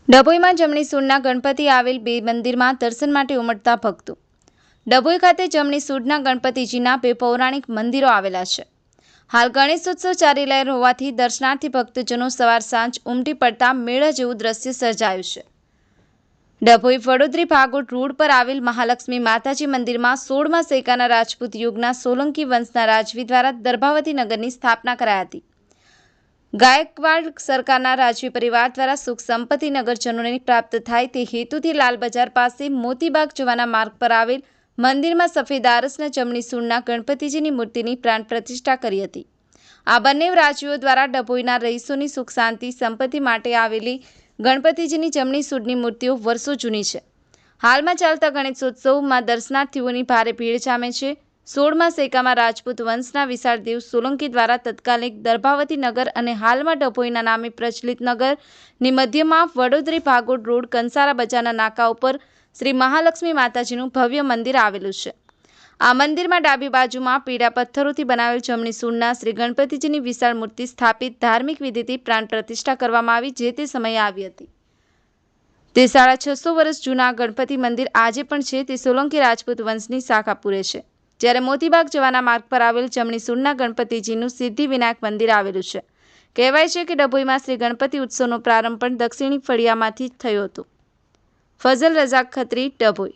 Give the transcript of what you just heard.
ડભોઈમાં જમણી સૂરના ગણપતિ આવેલ બે મંદિરમાં દર્શન માટે ઉમટતા ભક્તો। ડભોઈ ખાતે જમણી સૂરના ગણપતિજીના બે પૌરાણિક મંદિરો આવેલા છે। હાલ ગણેશોત્સવ ચાલી રહેલ હોવાથી દર્શનાર્થી ભક્તજનો સવાર સાંજ ઉમટી પડતા મેળા જેવું દ્રશ્ય સર્જાયું છે। ડભોઈ વડોદરી ભાગોળ રોડ પર આવેલ મહાલક્ષ્મી માતાજી મંદિરમાં 16મા સૈકાના રાજપૂત યુગના સોલંકી વંશના રાજવી દ્વારા દર્ભાવતી નગરની સ્થાપના કરાઈ હતી। ગાયકવાડ સરકારના રાજવી પરિવાર દ્વારા સુખ સંપત્તિ નગરજનોને પ્રાપ્ત થાય તે હેતુથી લાલ બજાર પાસે મોતીબાગ જવાના માર્ગ પર આવેલ મંદિરમાં સફેદ આરસના જમણી સૂરના ગણપતિજીની મૂર્તિની પ્રાણ પ્રતિષ્ઠા કરી હતી। આ બંને રાજવીઓ દ્વારા ડભોઈના રહીશોની સુખ શાંતિ સંપત્તિ માટે આવેલી ગણપતિજીની જમણી સૂરની મૂર્તિઓ વર્ષો જૂની છે। હાલમાં ચાલતા ગણેશોત્સવમાં દર્શનાર્થીઓની ભારે ભીડ જામે છે। 16મા સૈકામાં રાજપૂત વંશના વિશાળદેવ સોલંકી દ્વારા તત્કાલિક દર્ભાવતી નગર અને હાલમાં ડભોઈના નામે પ્રચલિત નગરની મધ્યમાં વડોદરી ભાગોળ રોડ કંસારા બજારના નાકા ઉપર શ્રી મહાલક્ષ્મી માતાજીનું ભવ્ય મંદિર આવેલું છે। આ મંદિરમાં ડાબી બાજુમાં પીળા પથ્થરોથી બનાવેલ જમણી સૂરના શ્રી ગણપતિજીની વિશાળ મૂર્તિ સ્થાપિત ધાર્મિક વિધિથી પ્રાણ પ્રતિષ્ઠા કરવામાં આવી જે તે સમયે આવી હતી। તે 650 વર્ષ જૂના ગણપતિ મંદિર આજે પણ છે તે સોલંકી રાજપૂત વંશની શાખા પૂરે છે। જ્યારે મોતીબાગ જવાના માર્ગ પર આવેલ જમણી સૂરના ગણપતિજીનું સિદ્ધિવિનાયક મંદિર આવેલું છે। કહેવાય છે કે ડભોઈમાં શ્રી ગણપતિ ઉત્સવનો પ્રારંભ પણ દક્ષિણી ફળિયામાંથી થયો હતો। ફઝલ રઝાક ખત્રી, ડભોઈ।